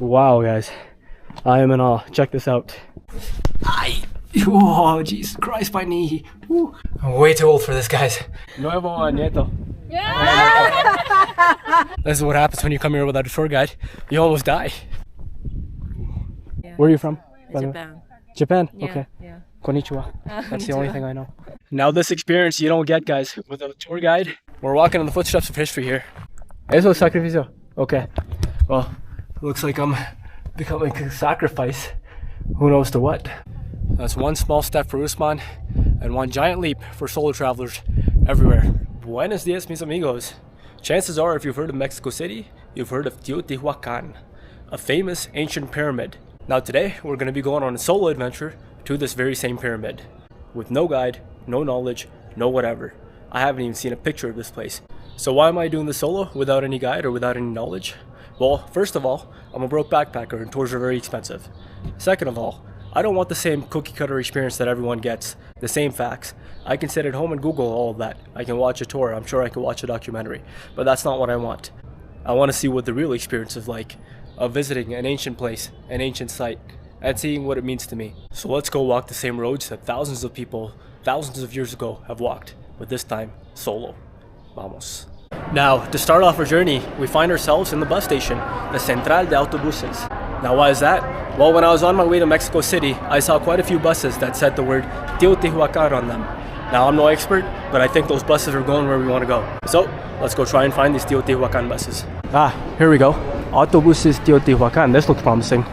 Wow, guys, I am in awe. Check this out. Oh, Jesus Christ, my knee. Woo. I'm way too old for this, guys. Nuevo nieto. Yeah. This is what happens when you come here without a tour guide. You almost die. Yeah. Where are you from? Japan. Japan? Yeah, okay. Yeah. Konnichiwa. That's the only thing I know. Now this experience you don't get, guys, without a tour guide. We're walking in the footsteps of history here. Eso es sacrificio. Okay. Well, looks like I'm becoming a sacrifice. Who knows to what? That's one small step for Usman and one giant leap for solo travelers everywhere. Buenos dias, mis amigos. Chances are, if you've heard of Mexico City, you've heard of Teotihuacan, a famous ancient pyramid. Now today, we're going to be going on a solo adventure to this very same pyramid. With no guide, no knowledge, no whatever. I haven't even seen a picture of this place. So why am I doing this solo without any guide or without any knowledge? Well, first of all, I'm a broke backpacker and tours are very expensive. Second of all, I don't want the same cookie cutter experience that everyone gets, the same facts. I can sit at home and Google all of that. I can watch a tour, I'm sure I can watch a documentary, but that's not what I want. I want to see what the real experience is like, of visiting an ancient place, an ancient site, and seeing what it means to me. So let's go walk the same roads that thousands of people, thousands of years ago have walked, but this time, solo. Vamos. Now, to start off our journey, we find ourselves in the bus station, the Central de Autobuses. Now, why is that? Well, when I was on my way to Mexico City, I saw quite a few buses that said the word Teotihuacan on them. Now, I'm no expert, but I think those buses are going where we want to go. So, let's go try and find these Teotihuacan buses. Ah, here we go. Autobuses Teotihuacan. This looks promising.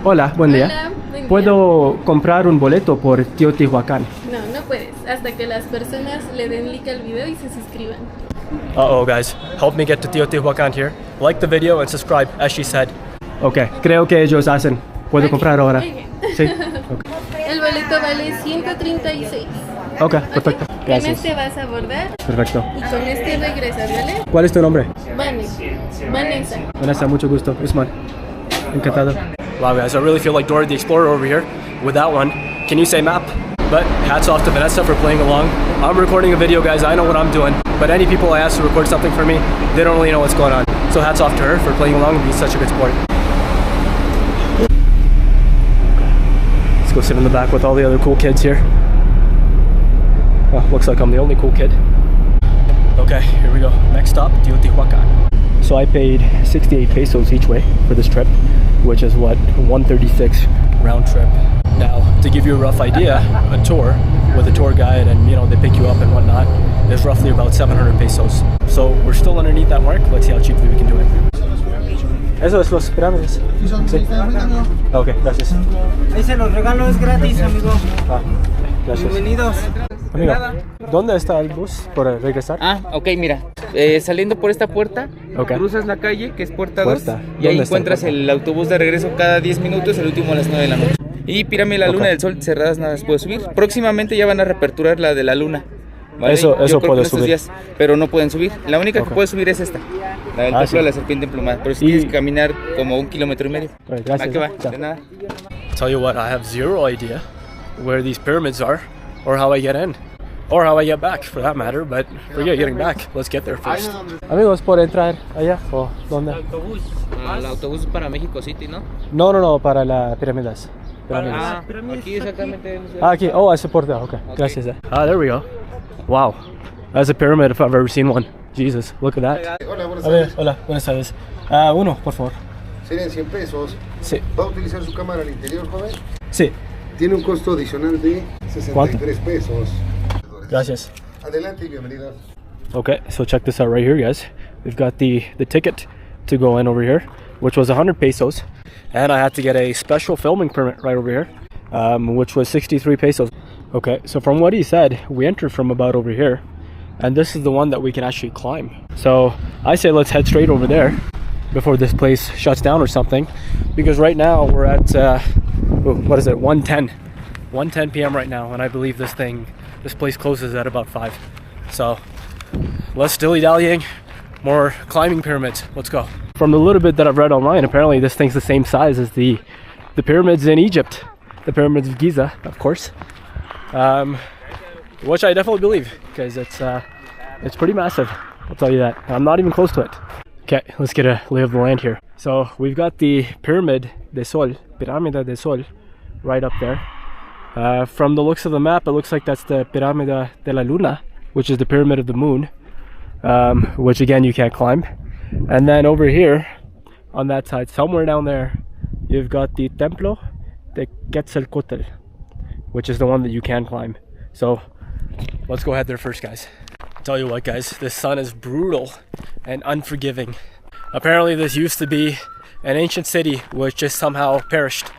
Hola, buen día. Hola, buen día. ¿Puedo comprar un boleto por Teotihuacan? No, no puedes, hasta que las personas le den like al video y se suscriban. Uh-oh, guys. Help me get to Teotihuacan here. Like the video and subscribe, as she said. Okay, creo que ellos hacen. ¿Puedo comprar ahora? Sí. Okay. El boleto vale 136. Ok, perfecto. Gracias. Con este vas a abordar. Perfecto. Y con este regresas, ¿vale? ¿Cuál es tu nombre? Vanessa. Vanessa, mucho gusto. Usman. Encantado. Wow, guys, I really feel like Dora the Explorer over here with that one. Can you say map? But hats off to Vanessa for playing along. I'm recording a video, guys. I know what I'm doing. But any people I ask to record something for me, they don't really know what's going on. So hats off to her for playing along and being such a good sport. Let's go sit in the back with all the other cool kids here. Oh, looks like I'm the only cool kid. Okay, here we go. Next stop, Teotihuacan. So I paid 68 pesos each way for this trip, which is what, 136 round trip. Now, to give you a rough idea, a tour with a tour guide and, you know, they pick you up and whatnot is roughly about 700 pesos. So we're still underneath that mark. Let's see how cheaply we can do it. Eso es los pirámides. Sí. Ok, gracias. Ahí se los regalo, es gratis, amigo. Ah, gracias. Bienvenidos. Amigo, ¿dónde está el bus para regresar? Ah, ok, mira. Saliendo por esta puerta, cruzas la calle, que es puerta 2, y ahí encuentras el autobús de regreso cada 10 minutos, el último a las 9 de la noche. Y Pirámide de la Luna del Sol cerradas, nada más puedes subir. Próximamente ya van a reaperturar la de la Luna. ¿Vale? Eso puede subir. Días, pero no pueden subir. La única que puede subir es esta, la del templo de la serpiente emplumada. Pero si tienes que caminar como 1,5 kilómetros. Gracias. ¿A qué va? De nada. Tell you what, I have zero idea where these pyramids are, or how I get in, or how I get back, for that matter. But forget getting back. Let's get there first. Amigos, ¿por entrar allá o dónde? El autobús para México City, ¿no? No, para las pirámides. Aquí exactamente. Aquí. Oh, ese portal. Okay. Gracias. There we go. Wow, that's a pyramid if I've ever seen one. Jesus, look at that. Hola, buenas tardes. Hola, buenas tardes. Uno, por favor. Serían 100 pesos. Sí. ¿Va a utilizar su cámara al interior, joven? Sí. Tiene un costo adicional de 63 pesos. Gracias. Adelante y bienvenida. Okay, so check this out right here, guys. We've got the ticket to go in over here, which was 100 pesos. And I had to get a special filming permit right over here, which was 63 pesos. Okay, so from what he said, we entered from about over here, and this is the one that we can actually climb. So I say let's head straight over there before this place shuts down or something, because right now we're at what is it, 1:10 p.m. right now, and I believe this place closes at about 5. So less dilly-dallying, more climbing pyramids. Let's go. From the little bit that I've read online, apparently this thing's the same size as the pyramids in Egypt, the pyramids of Giza, of course. Which I definitely believe, because it's pretty massive, I'll tell you that. I'm not even close to it. Okay, let's get a lay of the land here. So we've got the Pyramid de Sol, Pirámide de Sol, right up there. From the looks of the map, it looks like that's the Pirámide de la Luna, which is the Pyramid of the Moon, which again you can't climb. And then over here, on that side, somewhere down there, you've got the Templo de Quetzalcoatl, which is the one that you can climb. So let's go head there first, guys. I'll tell you what, guys, this sun is brutal and unforgiving. Apparently this used to be an ancient city which just somehow perished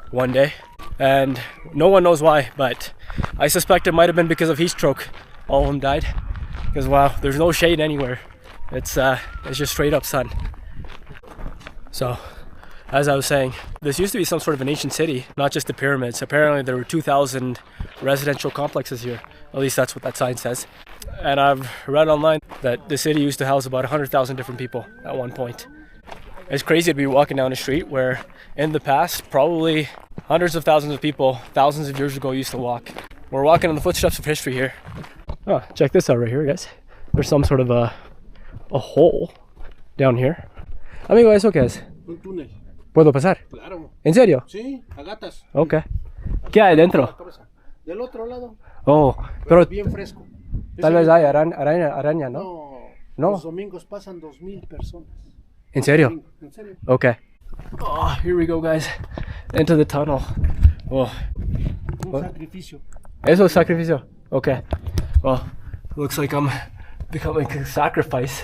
one day, and no one knows why, but I suspect it might have been because of heat stroke. All of them died because, wow, there's no shade anywhere. It's just straight up sun. So as I was saying, this used to be some sort of an ancient city, not just the pyramids. Apparently there were 2,000 residential complexes here. At least that's what that sign says. And I've read online that the city used to house about 100,000 different people at one point. It's crazy to be walking down a street where in the past, probably hundreds of thousands of people, thousands of years ago, used to walk. We're walking in the footsteps of history here. Oh, check this out right here, guys. There's some sort of a hole down here. Amigos, ¿eso qué es? Un túnel. ¿Puedo pasar? Claro. ¿En serio? Sí, a gatas. Ok. ¿Qué hay dentro? Del otro lado. Oh, pero Bien fresco. tal vez hay araña, ¿no? No. Los domingos pasan 2,000 personas. ¿En serio? En serio. Okay. Oh, here we go, guys. Into the tunnel. Oh. Un sacrificio. Eso es sacrificio? Okay. Well, looks like I'm becoming a sacrifice.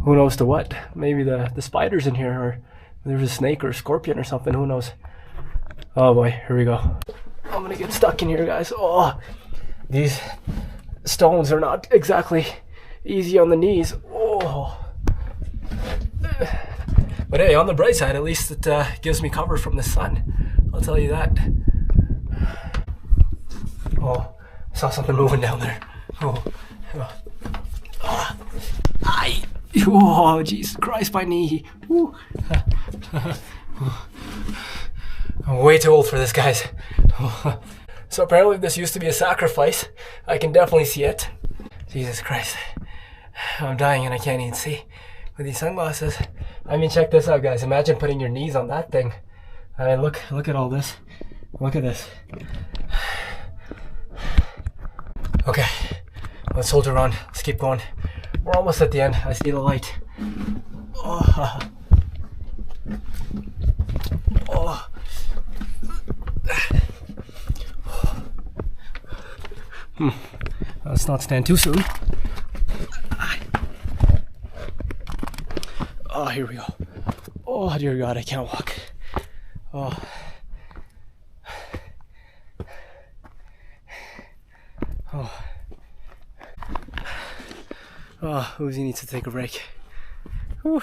Who knows to what? Maybe the spiders in here, or there's a snake or a scorpion or something, who knows? Oh boy, here we go. I'm gonna get stuck in here, guys. Oh, these stones are not exactly easy on the knees. Oh. But hey, on the bright side, at least it gives me cover from the sun. I'll tell you that. Oh, I saw something moving down there. Oh. Aye. Oh, Jesus Christ, my knee. I'm way too old for this, guys. So apparently this used to be a sacrifice. I can definitely see it. Jesus Christ. I'm dying and I can't even see with these sunglasses. I mean, check this out, guys. Imagine putting your knees on that thing. I mean, look at all this. Look at this. Okay, let's soldier on. Let's keep going. We're almost at the end. I see the light. Oh. Oh. Let's not stand too soon. Oh, here we go. Oh, dear God, I can't walk. Oh. Oh. Oh, Uzi needs to take a break. Whew.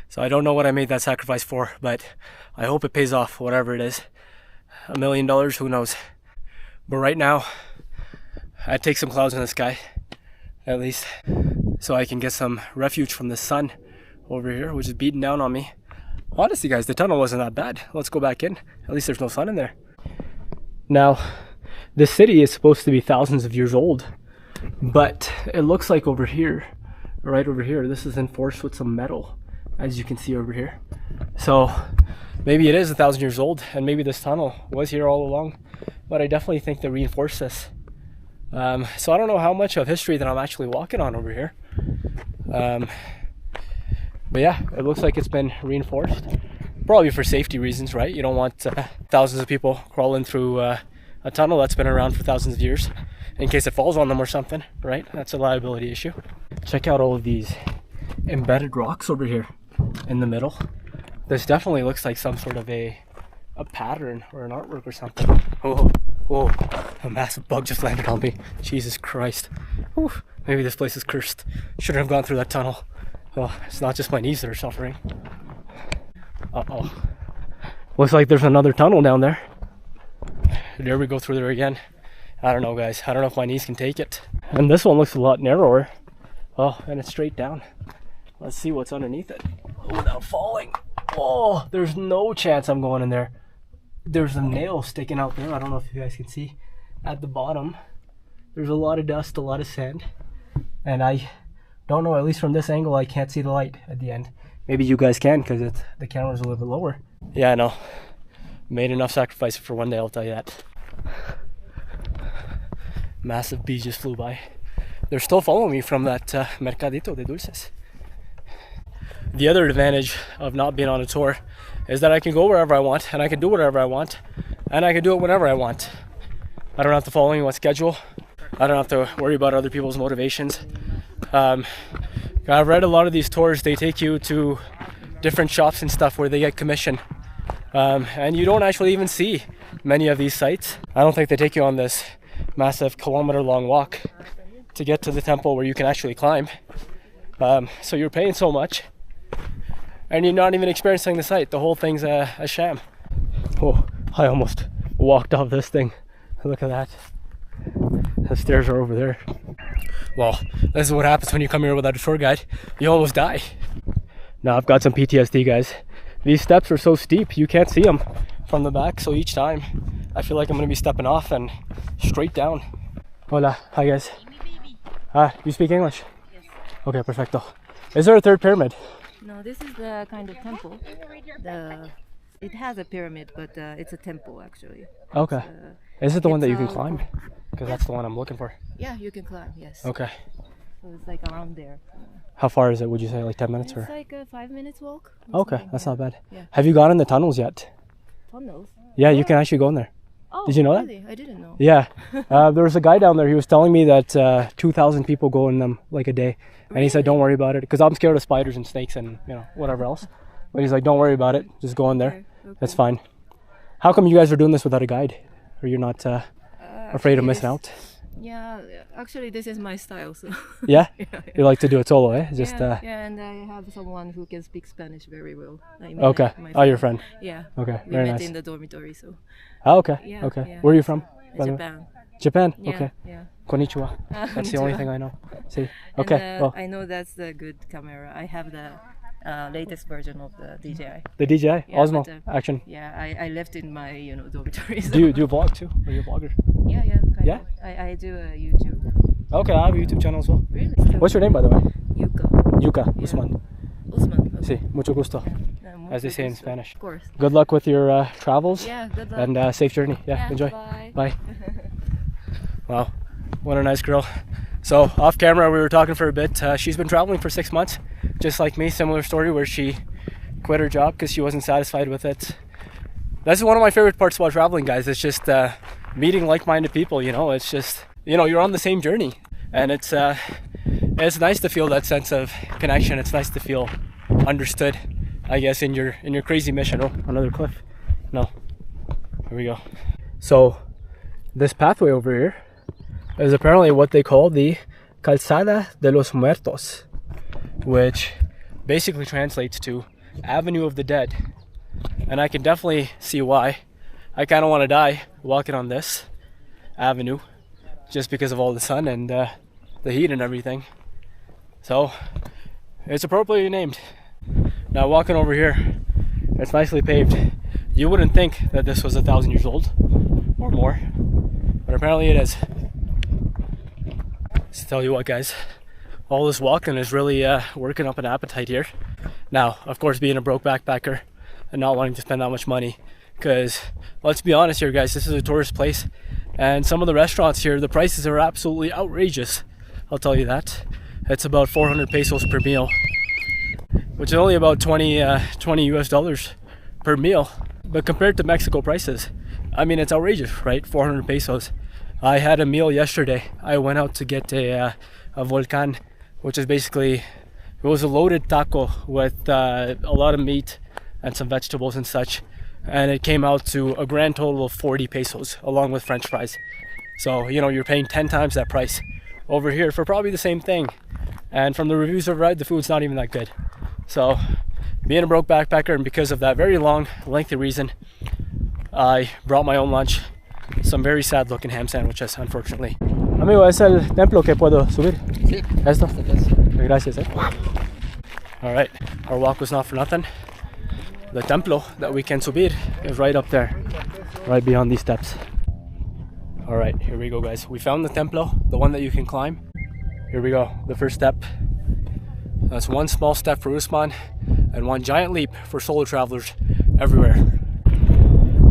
So I don't know what I made that sacrifice for, but I hope it pays off, whatever it is. $1 million, who knows? But right now, I'd take some clouds in the sky, at least, so I can get some refuge from the sun over here, which is beating down on me. Honestly, guys, the tunnel wasn't that bad. Let's go back in. At least there's no sun in there. Now, the city is supposed to be thousands of years old, but it looks like over here, right over here, this is enforced with some metal, as you can see over here. So maybe it is 1,000 years old, and maybe this tunnel was here all along, but I definitely think they reinforced this. So I don't know how much of history that I'm actually walking on over here. But yeah, it looks like it's been reinforced. Probably for safety reasons, right? You don't want thousands of people crawling through a tunnel that's been around for thousands of years in case it falls on them or something, right? That's a liability issue. Check out all of these embedded rocks over here in the middle. This definitely looks like some sort of a pattern or an artwork or something. Oh, a massive bug just landed on me. Jesus Christ. Whew. Maybe this place is cursed. Shouldn't have gone through that tunnel. Oh, it's not just my knees that are suffering. Uh-oh. Looks like there's another tunnel down there. There we go through there again. I don't know, guys. I don't know if my knees can take it. And this one looks a lot narrower. Oh, and it's straight down. Let's see what's underneath it without falling. Oh, there's no chance I'm going in there. There's a nail sticking out there. I don't know if you guys can see at the bottom. There's a lot of dust, a lot of sand. And I Don't know, at least from this angle I can't see the light at the end. Maybe you guys can because the camera's a little bit lower. Yeah, I know. Made enough sacrifice for one day, I'll tell you that. Massive bee just flew by. They're still following me from that Mercadito de Dulces. The other advantage of not being on a tour is that I can go wherever I want and I can do whatever I want and I can do it whenever I want. I don't have to follow anyone's schedule. I don't have to worry about other people's motivations. I've read a lot of these tours, they take you to different shops and stuff where they get commission. And you don't actually even see many of these sites. I don't think they take you on this massive kilometer-long walk to get to the temple where you can actually climb. So you're paying so much and you're not even experiencing the site. The whole thing's a sham. Oh, I almost walked off this thing. Look at that. The stairs are over there. Well, this is what happens when you come here without a tour guide. You almost die. Now I've got some PTSD, guys. These steps are so steep, you can't see them from the back. So each time, I feel like I'm gonna be stepping off and straight down. Hola, hi guys. You speak English? Yes. Okay, perfecto. Is there a third pyramid? No, this is the kind of temple. It has a pyramid, but it's a temple actually. Okay. Is it the one that you can It's, climb? Because that's the one I'm looking for. Yeah, you can climb. Yes. Okay. So it's like around there. How far is it? Would you say like 10 minutes It's or? like a 5 minutes walk. Okay, that's not bad. Yeah. Have you gone in the tunnels yet? Tunnels. Yeah, you can actually go in there. Oh, Did you know that? really? I didn't know. Yeah. There was a guy down there, he was telling me that 2,000 people go in them like a day. And he said, don't worry about it. Because I'm scared of spiders and snakes and, you know, whatever else. But he's like, don't worry about it. Just go in there. Okay. That's fine. How come you guys are doing this without a guide? Or you're not afraid of missing out? Yeah, actually this is my style. So. Yeah? Yeah. You like to do it solo, eh? Just yeah, and I have someone who can speak Spanish very well. I mean, Okay. my Oh, your friend. Yeah. Okay, We very met nice. in the dormitory, so. Oh, okay. Yeah, Okay. yeah. Where are you from? by the way? Japan. Japan? Yeah, Okay. yeah. Konnichiwa. That's the only konnichiwa. thing I know. See? And, Okay. Well, I know that's the good camera. I have the latest version of the DJI. the DJI, Yeah, Osmo, but, action. Yeah, I left in my dormitory. So. Do you vlog too? Are you a vlogger? Yeah, kind Yeah? of. I do a YouTube. Okay, I have a YouTube channel as well. Really? What's your name, by the way? Yuka. Yuka, Yeah. Usman. Usman. Okay. Sí, mucho gusto, Yeah, as they say in gusto. Spanish. Of course. Good luck with your travels. Yeah, good luck. And safe journey. Yeah, enjoy. Bye. Bye. Wow, what a nice girl. So off camera we were talking for a bit. She's been traveling for 6 months, just like me. Similar story where she quit her job because she wasn't satisfied with it. That's one of my favorite parts about traveling, guys. It's just meeting like-minded people. You know, it's just, you know, you're on the same journey, and it's nice to feel that sense of connection. It's nice to feel understood, I guess, in your crazy mission. Oh, another cliff. No, here we go. So this pathway over here is apparently what they call the Calzada de los Muertos, which basically translates to Avenue of the Dead. And I can definitely see why. I kind of want to die walking on this avenue just because of all the sun and the heat and everything. So it's appropriately named. Now walking over here, it's nicely paved. You wouldn't think that this was 1,000 years old or more, but apparently it is. So tell you what, guys, all this walking is really working up an appetite here. Now, of course, being a broke backpacker and not wanting to spend that much money, because let's be honest here, guys, this is a tourist place, and some of the restaurants here, the prices are absolutely outrageous. I'll tell you that. It's about 400 pesos per meal, which is only about 20 US dollars per meal. But compared to Mexico prices, I mean, it's outrageous, right? 400 pesos. I had a meal yesterday. I went out to get a volcan, which is basically, it was a loaded taco with a lot of meat and some vegetables and such. And it came out to a grand total of 40 pesos along with French fries. So, you know, you're paying 10 times that price over here for probably the same thing. And from the reviews I've read, the food's not even that good. So, being a broke backpacker, and because of that very long, lengthy reason, I brought my own lunch. Some very sad looking ham sandwiches, unfortunately. Amigo, ¿es el templo que puedo subir? Sí. Esto? Gracias, eh. Alright, our walk was not for nothing. The templo that we can subir is right up there, right beyond these steps. Alright, here we go, guys. We found the templo, the one that you can climb. Here we go, the first step. That's one small step for Usman and one giant leap for solo travelers everywhere.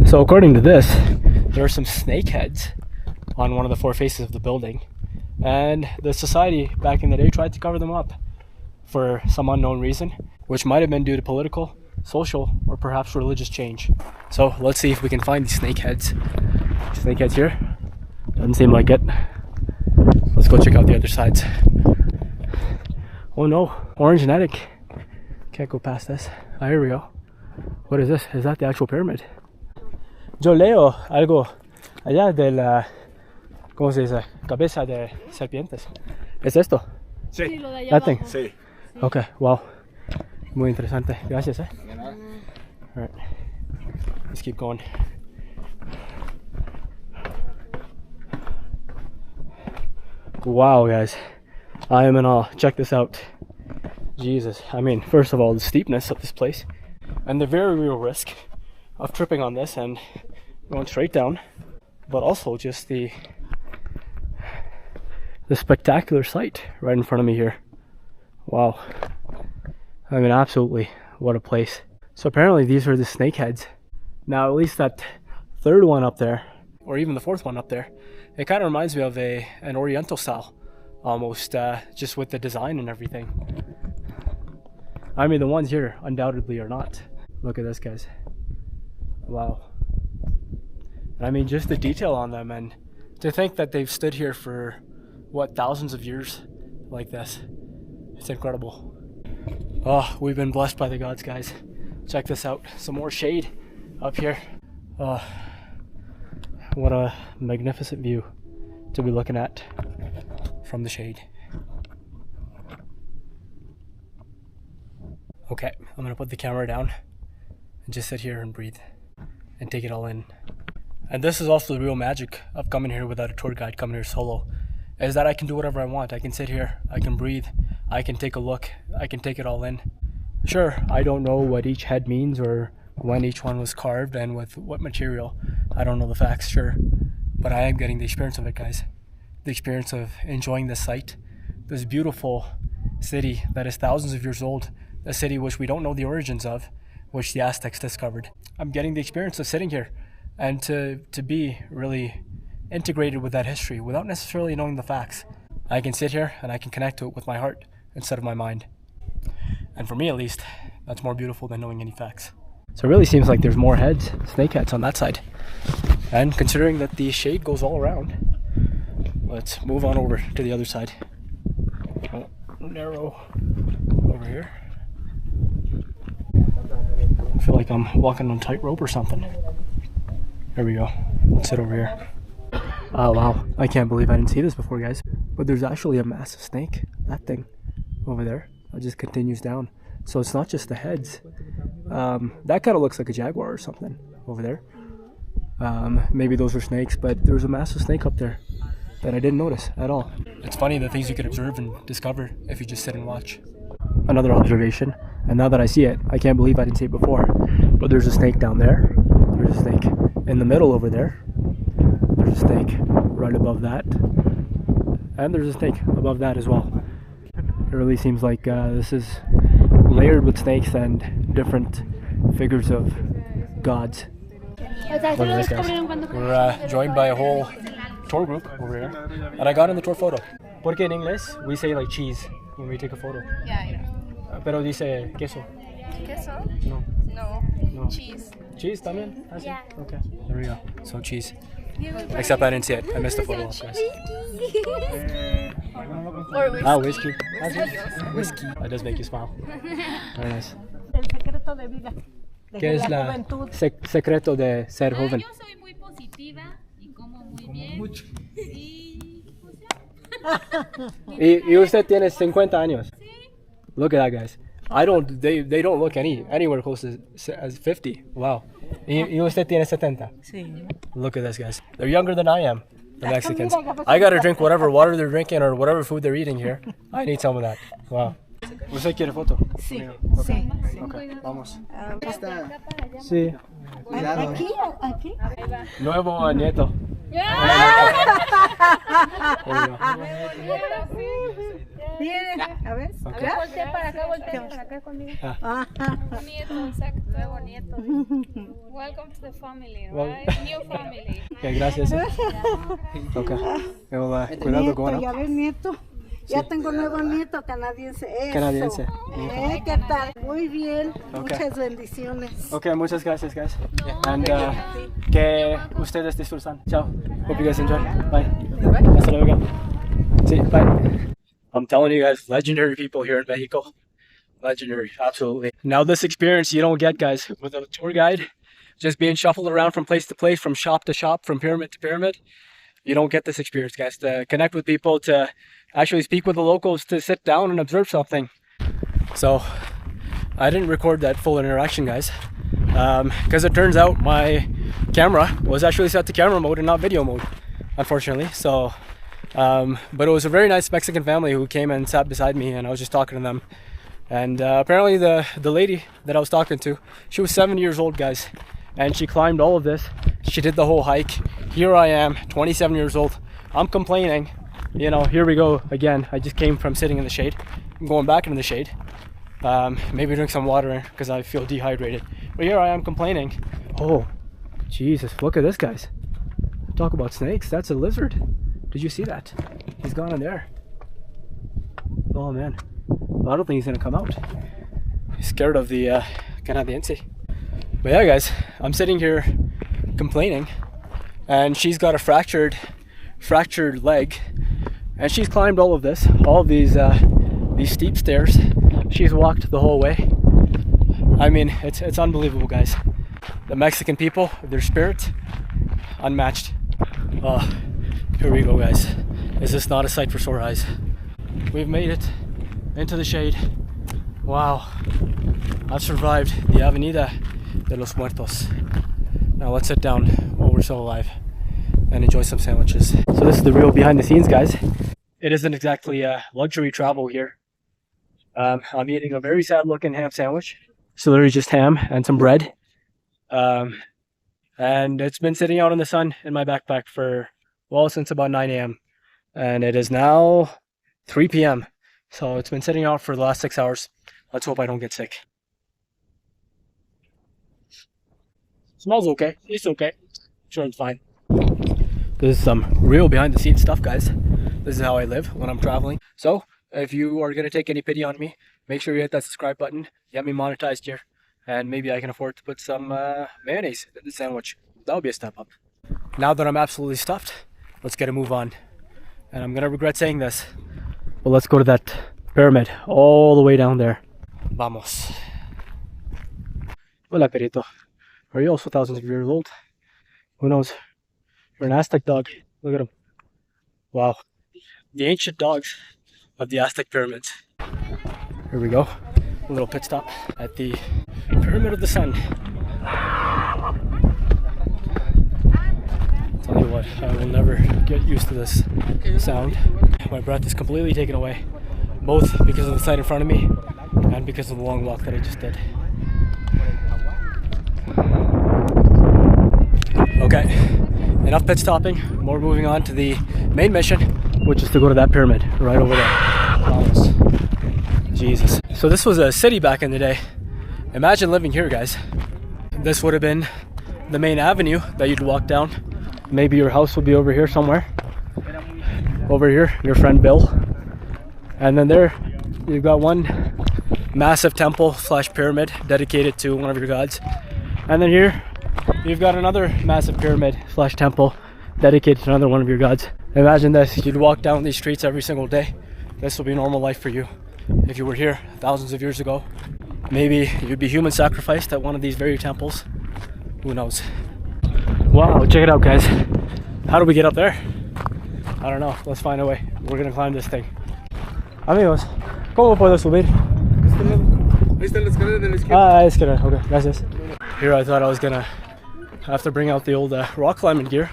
So according to this, there are some snake heads on one of the four faces of the building. And the society back in the day tried to cover them up for some unknown reason, which might have been due to political, social, or perhaps religious change. So let's see if we can find these snake heads. Snake heads here? Doesn't seem like it. Let's go check out the other sides. Oh no, orange genetic. Can't go past this. Ah, here we go. What is this? Is that the actual pyramid? Yo leo algo allá de la, ¿cómo se dice? Cabeza de serpientes. ¿Es esto? Sí, lo de allá That thing? abajo. Sí. Okay, wow. Muy interesante. Gracias, eh. Alright. Let's keep going. Wow, guys. I am in awe. Check this out. Jesus. I mean, first of all, the steepness of this place and the very real risk of tripping on this and going straight down, but also just the spectacular sight right in front of me here. Wow. I mean, absolutely, what a place. So apparently these are the snake heads. Now, at least that third one up there, or even the fourth one up there, it kind of reminds me of an Oriental style, almost, just with the design and everything. I mean, the ones here undoubtedly are not. Look at this, guys. Wow. I mean, just the detail on them, and to think that they've stood here for, what, thousands of years like this. It's incredible. Oh, we've been blessed by the gods, guys. Check this out. Some more shade up here. Oh, what a magnificent view to be looking at from the shade. Okay, I'm gonna put the camera down and just sit here and breathe and take it all in. And this is also the real magic of coming here without a tour guide, coming here solo, is that I can do whatever I want. I can sit here, I can breathe, I can take a look, I can take it all in. Sure, I don't know what each head means or when each one was carved and with what material. I don't know the facts, sure. But I am getting the experience of it, guys. The experience of enjoying this site, this beautiful city that is thousands of years old, a city which we don't know the origins of, which the Aztecs discovered. I'm getting the experience of sitting here and to be really integrated with that history without necessarily knowing the facts. I can sit here and I can connect to it with my heart instead of my mind. And for me at least, that's more beautiful than knowing any facts. So it really seems like there's more heads, snake heads on that side. And considering that the shade goes all around, let's move on over to the other side. Oh, narrow over here. I feel like I'm walking on tightrope or something. There we go. Let's sit over here. Oh wow, I can't believe I didn't see this before, guys. But there's actually a massive snake, that thing over there. It just continues down. So it's not just the heads. That kind of looks like a jaguar or something over there. Maybe those are snakes, but there's a massive snake up there that I didn't notice at all. It's funny the things you could observe and discover if you just sit and watch. Another observation, and now that I see it, I can't believe I didn't see it before. But there's a snake down there. There's a snake in the middle over there. There's a snake right above that. And there's a snake above that as well. It really seems like this is layered with snakes and different figures of gods. Look at this, guys. We're joined by a whole tour group over here. And I got in the tour photo. Porque en inglés we say like cheese when we take a photo. Yeah, I know. Pero dice queso. Queso? No. No. Cheese. Cheese también? Ah, sí. Okay, there we go. So cheese. Except I didn't see it. I missed the photo op, guys. Or whiskey. Ah, whiskey. Ah, sí. Whiskey. That does make you smile. Very nice. El secreto de vida. ¿Qué es la secreto de ser joven? Yo soy muy positiva y como muy bien. Y pues ya. Y usted tiene 50 años. Look at that, guys. They don't look anywhere close as 50. Wow. Y usted tiene 70. Sí. Look at this, guys. They're younger than I am, the Mexicans. I gotta drink whatever water they're drinking or whatever food they're eating here. I need some of that. Wow. ¿Usted quiere foto? Sí. Okay. Okay, vamos. Sí. Aquí. Nuevo nieto. Viene, a ver. Okay. Voltea para acá conmigo. Ajá. Nieto, exacto. Nuevo nieto. Welcome to the family, right? New family. Okay, gracias. Okay. Cuidado con Nieto, ya ves, nieto. Ya tengo nuevo nieto canadiense. Eso. Canadiense. ¿Qué tal? Muy bien. Muchas bendiciones. Okay, muchas gracias, guys. And que ustedes disfrutan. Ciao. Hope you guys enjoy. Bye. Hasta luego. See, bye. I'm telling you guys, legendary people here in Mexico. Legendary, absolutely. Now this experience you don't get, guys, with a tour guide, just being shuffled around from place to place, from shop to shop, from pyramid to pyramid. You don't get this experience, guys, to connect with people, to actually speak with the locals, to sit down and observe something. So I didn't record that full interaction, guys, because it turns out my camera was actually set to camera mode and not video mode, unfortunately. So but it was a very nice Mexican family who came and sat beside me, and I was just talking to them. And apparently the lady that I was talking to, she was 7 years old, guys, and she climbed all of this. She did the whole hike. Here I am, 27 years old. I'm complaining. You know, here we go again. I just came from sitting in the shade. I'm going back into the shade. Maybe drink some water because I feel dehydrated. But here I am complaining. Oh, Jesus, look at this, guys. Talk about snakes. That's a lizard. Did you see that? He's gone in there. Oh man, well, I don't think he's gonna come out. He's scared of the Canadiense. But yeah, guys, I'm sitting here complaining, and she's got a fractured leg, and she's climbed all of this, all of these steep stairs. She's walked the whole way. I mean, it's unbelievable, guys. The Mexican people, their spirit, unmatched. Here we go, guys. Is this not a sight for sore eyes? We've made it into the shade. Wow. I've survived the Avenida de los Muertos. Now let's sit down while we're still alive and enjoy some sandwiches. So this is the real behind the scenes, guys. It isn't exactly luxury travel here. I'm eating a very sad looking ham sandwich. So literally just ham and some bread. And it's been sitting out in the sun in my backpack for, well, since about 9 a.m. And it is now 3 p.m. So it's been sitting out for the last 6 hours. Let's hope I don't get sick. Smells okay. It's okay. Sure, it's fine. This is some real behind the scenes stuff, guys. This is how I live when I'm traveling. So if you are going to take any pity on me, make sure you hit that subscribe button. Get me monetized here. And maybe I can afford to put some mayonnaise in the sandwich. That would be a step up. Now that I'm absolutely stuffed, let's get a move on. And I'm gonna regret saying this, but let's go to that pyramid all the way down there. Vamos. Hola, perito. Are you also thousands of years old? Who knows? You're an Aztec dog. Look at him. Wow. The ancient dogs of the Aztec pyramids. Here we go. A little pit stop at the Pyramid of the Sun. Tell you what, I will never get used to this sound. My breath is completely taken away, both because of the sight in front of me and because of the long walk that I just did. Okay, enough pit stopping. We're moving on to the main mission, which is to go to that pyramid right over there. Promise. Jesus. So this was a city back in the day. Imagine living here, guys. This would have been the main avenue that you'd walk down. Maybe your house would be over here somewhere. Over here, your friend Bill. And then there, you've got one massive temple / pyramid dedicated to one of your gods. And then here, you've got another massive pyramid / temple dedicated to another one of your gods. Imagine this, you'd walk down these streets every single day. This will be normal life for you. If you were here thousands of years ago, maybe you'd be human sacrificed at one of these very temples. Who knows? Wow, check it out, guys. How do we get up there? I don't know. Let's find a way. We're gonna climb this thing. Amigos, ¿cómo puedo subir? Ahí está la escalera de la izquierda. Ah, escalera. Okay, gracias. Here I thought I was gonna have to bring out the old rock climbing gear,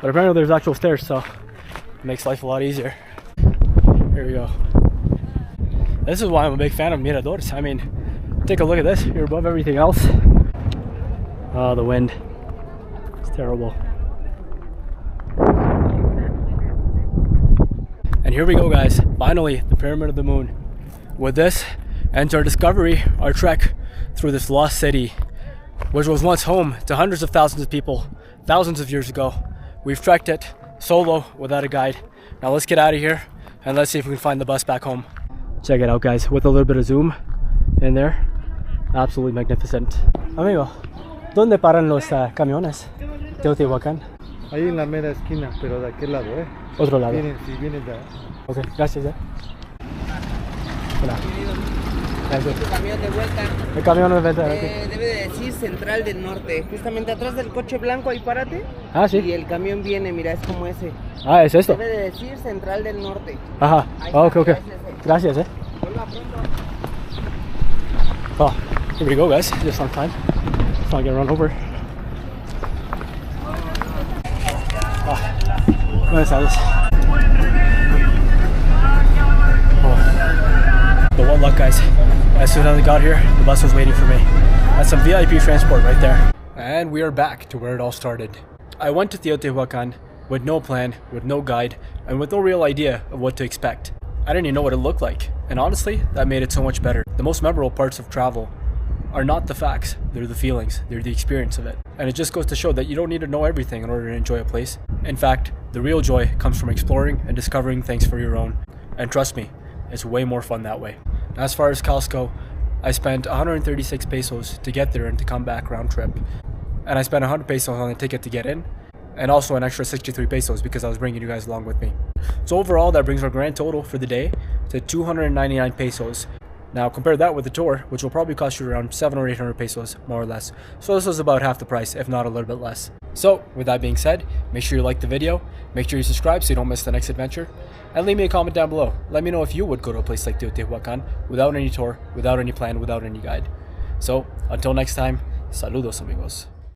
but apparently there's actual stairs, so it makes life a lot easier. Here we go. This is why I'm a big fan of miradors. I mean, take a look at this. You're above everything else. Oh, the wind. It's terrible. And here we go, guys. Finally, the Pyramid of the Moon. With this ends our discovery, our trek through this lost city, which was once home to hundreds of thousands of people, thousands of years ago. We've trekked it solo without a guide. Now let's get out of here and let's see if we can find the bus back home. Check it out, guys, with a little bit of zoom in there. Absolutely magnificent. Amigo, ¿dónde paran los camiones? Teotihuacan. Ahí en la mera esquina, pero de aquel lado, ¿eh? Otro lado. Si vienen de... Ok, gracias, Hola. Gracias. Tu camión de vuelta. El camión de vuelta. Debe de decir Central del Norte. Justamente atrás del coche blanco, ahí párate. Ah, sí. Y el camión viene, mira, es como ese. Ah, ¿es esto? Debe de decir Central del Norte. Ajá. Oh, ok. Gracias, Vuelva pronto. Oh, here we go, guys. Just on time. Let's not get run over. Buenas tardes. But what luck, guys. As soon as I got here, the bus was waiting for me. That's some VIP transport right there. And we are back to where it all started. I went to Teotihuacan with no plan, with no guide, and with no real idea of what to expect. I didn't even know what it looked like, and honestly, that made it so much better. The most memorable parts of travel are not the facts, they're the feelings, they're the experience of it. And it just goes to show that you don't need to know everything in order to enjoy a place. In fact, the real joy comes from exploring and discovering things for your own. And trust me, it's way more fun that way. As far as costs go, I spent 136 pesos to get there and to come back round trip. And I spent 100 pesos on the ticket to get in, and also an extra 63 pesos because I was bringing you guys along with me. So overall, that brings our grand total for the day to 299 pesos. Now compare that with the tour, which will probably cost you around 700 or 800 pesos, more or less. So this was about half the price, if not a little bit less. So with that being said, make sure you like the video, make sure you subscribe so you don't miss the next adventure, and leave me a comment down below. Let me know if you would go to a place like Teotihuacan without any tour, without any plan, without any guide. So until next time, saludos amigos.